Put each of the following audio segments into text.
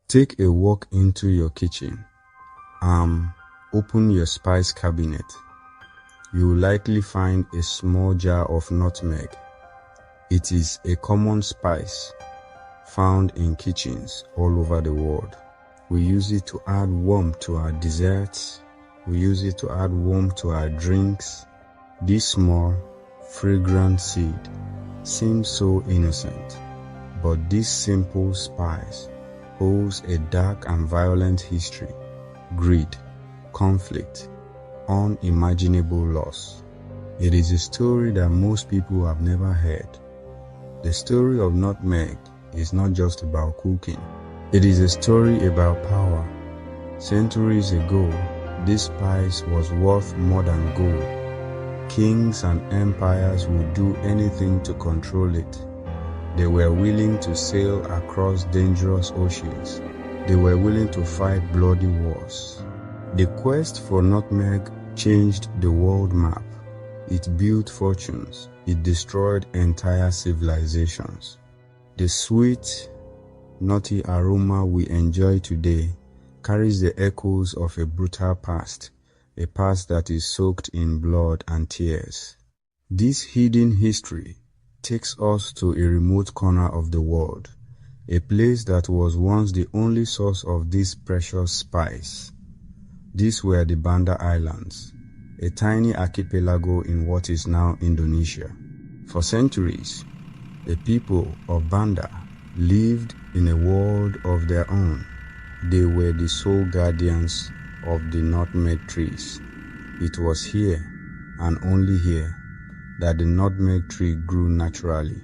Take a walk into your kitchen. Open your spice cabinet. You will likely find a small jar of nutmeg. It is a common spice found in kitchens all over the world. We use it to add warmth to our desserts. We use it to add warmth to our drinks. This small, fragrant seed seems so innocent, but this simple spice holds a dark and violent history: greed, conflict, unimaginable loss. It is a story that most people have never heard. The story of nutmeg is not just about cooking. It is a story about power. Centuries ago, this spice was worth more than gold. Kings and empires would do anything to control it. They were willing to sail across dangerous oceans. They were willing to fight bloody wars. The quest for nutmeg changed the world map. It built fortunes. It destroyed entire civilizations. The sweet, nutty aroma we enjoy today carries the echoes of a brutal past, a past that is soaked in blood and tears. This hidden history takes us to a remote corner of the world, a place that was once the only source of this precious spice. These were the Banda Islands, a tiny archipelago in what is now Indonesia. For centuries, the people of Banda lived in a world of their own. They were the sole guardians of the nutmeg trees. It was here, and only here, that the nutmeg tree grew naturally.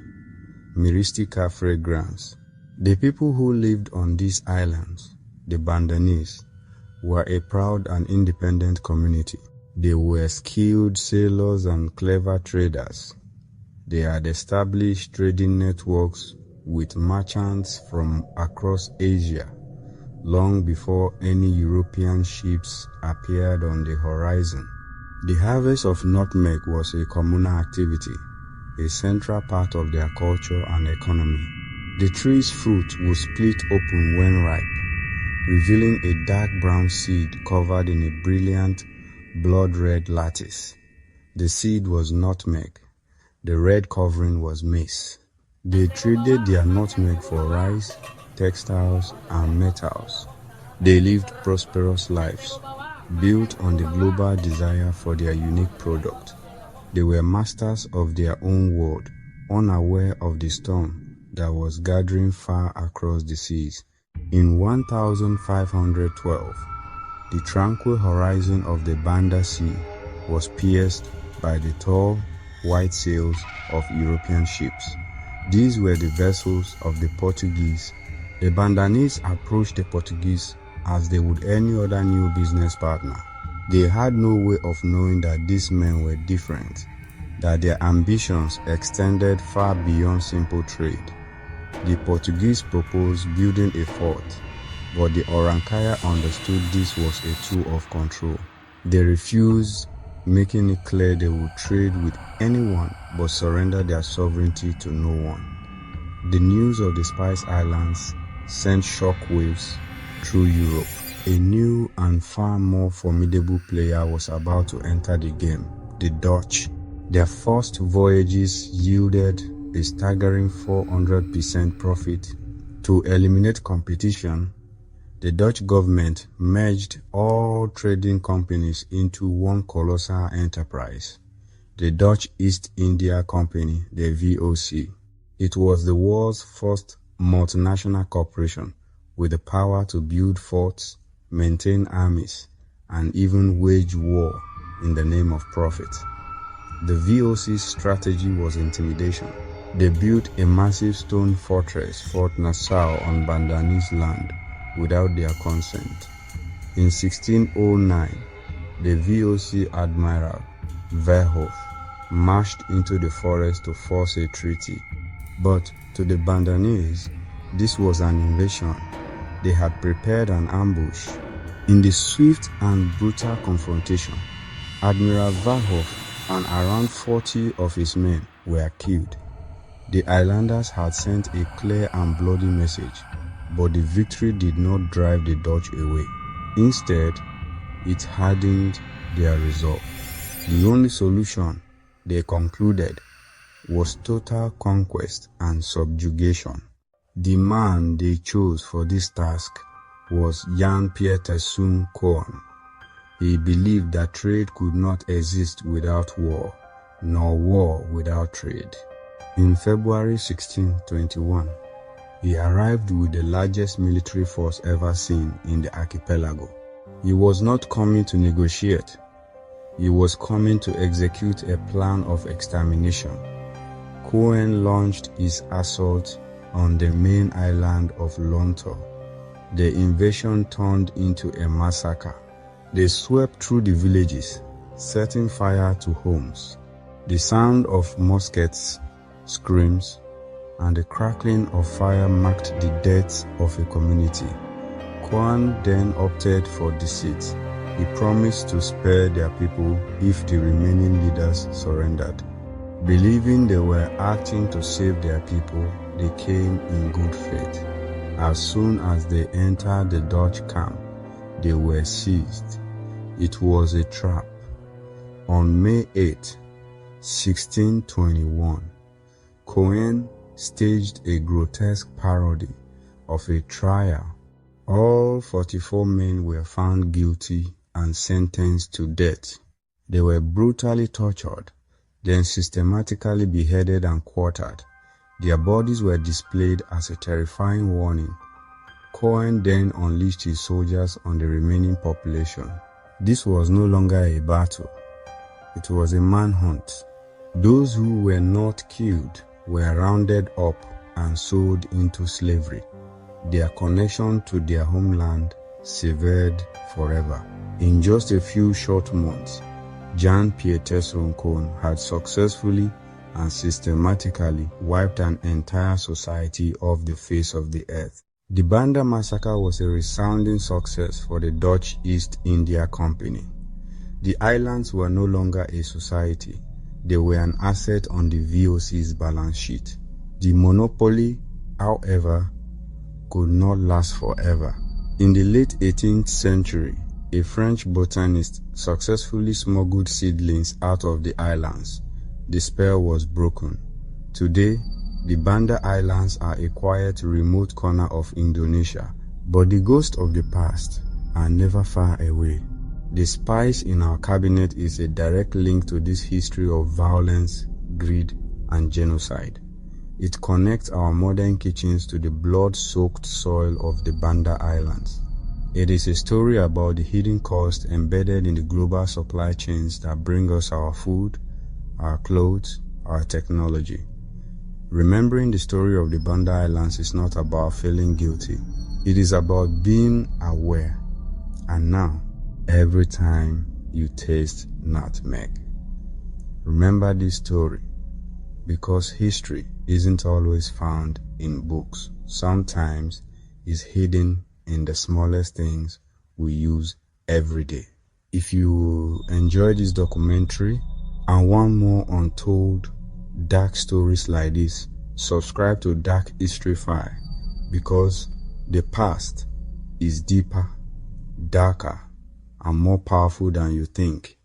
Myristica fragrance. The people who lived on these islands, the Bandanese, were a proud and independent community. They were skilled sailors and clever traders. They had established trading networks with merchants from across Asia long before any European ships appeared on the horizon. The harvest of nutmeg was a communal activity, a central part of their culture and economy. The tree's fruit would split open when ripe, revealing a dark brown seed covered in a brilliant blood-red lattice. The seed was nutmeg. The red covering was mace. They traded their nutmeg for rice, textiles, and metals. They lived prosperous lives, built on the global desire for their unique product. They were masters of their own world, unaware of the storm that was gathering far across the seas. In 1512, the tranquil horizon of the Banda Sea was pierced by the tall, white sails of European ships. These were the vessels of the Portuguese. The Bandanese approached the Portuguese as they would any other new business partner. They had no way of knowing that these men were different, that their ambitions extended far beyond simple trade. The Portuguese proposed building a fort, but the Orankaya understood this was a tool of control. They refused, making it clear they would trade with anyone but surrender their sovereignty to no one. The news of the Spice Islands sent shockwaves through Europe. A new and far more formidable player was about to enter the game: the Dutch. Their first voyages yielded a staggering 400% profit. To eliminate competition, the Dutch government merged all trading companies into one colossal enterprise, the Dutch East India Company, the VOC. It was the world's first multinational corporation with the power to build forts, maintain armies, and even wage war in the name of profit. The VOC's strategy was intimidation. They built a massive stone fortress, Fort Nassau, on Bandanese land without their consent. In 1609, the VOC Admiral Verhoef marched into the forest to force a treaty. But to the Bandanese, this was an invasion. They had prepared an ambush. In the swift and brutal confrontation, Admiral Verhoef and around 40 of his men were killed. The islanders had sent a clear and bloody message: but the victory did not drive the Dutch away. Instead, it hardened their resolve. The only solution, they concluded, was total conquest and subjugation. The man they chose for this task was Jan Pieterszoon Koen. He believed that trade could not exist without war, nor war without trade. In February 1621, he arrived with the largest military force ever seen in the archipelago. He was not coming to negotiate. He was coming to execute a plan of extermination. Koen launched his assault on the main island of Untold. The invasion turned into a massacre. They swept through the villages, setting fire to homes. The sound of muskets, screams, and the crackling of fire marked the death of a community. Koen then opted for deceit. He promised to spare their people if the remaining leaders surrendered. Believing they were acting to save their people, they came in good faith. As soon as they entered the Dutch camp, they were seized. It was a trap. On May 8, 1621, Koen staged a grotesque parody of a trial. All 44 men were found guilty and sentenced to death. They were brutally tortured, then systematically beheaded and quartered. Their bodies were displayed as a terrifying warning. Koen then unleashed his soldiers on the remaining population. This was no longer a battle. It was a manhunt. Those who were not killed were rounded up and sold into slavery. Their connection to their homeland severed forever. In just a few short months, Jan Pieterszoon Koen had successfully and systematically wiped an entire society off the face of the earth. The Banda massacre was a resounding success for the Dutch East India Company. The islands were no longer a society. They were an asset on the VOC's balance sheet. The monopoly, however, could not last forever. In the late 18th century, a French botanist successfully smuggled seedlings out of the islands. The spell was broken. Today, the Banda Islands are a quiet, remote corner of Indonesia, but the ghosts of the past are never far away. The spice in our cabinet is a direct link to this history of violence, greed, and genocide. It connects our modern kitchens to the blood-soaked soil of the Banda Islands. It is a story about the hidden cost embedded in the global supply chains that bring us our food, our clothes, our technology. Remembering the story of the Banda Islands is not about feeling guilty. It is about being aware. And now, every time you taste nutmeg, remember this story, because history isn't always found in books. Sometimes it's hidden in the smallest things we use every day. If you enjoyed this documentary and want more untold dark stories like this, subscribe to Dark History File, because the past is deeper, darker, and more powerful than you think.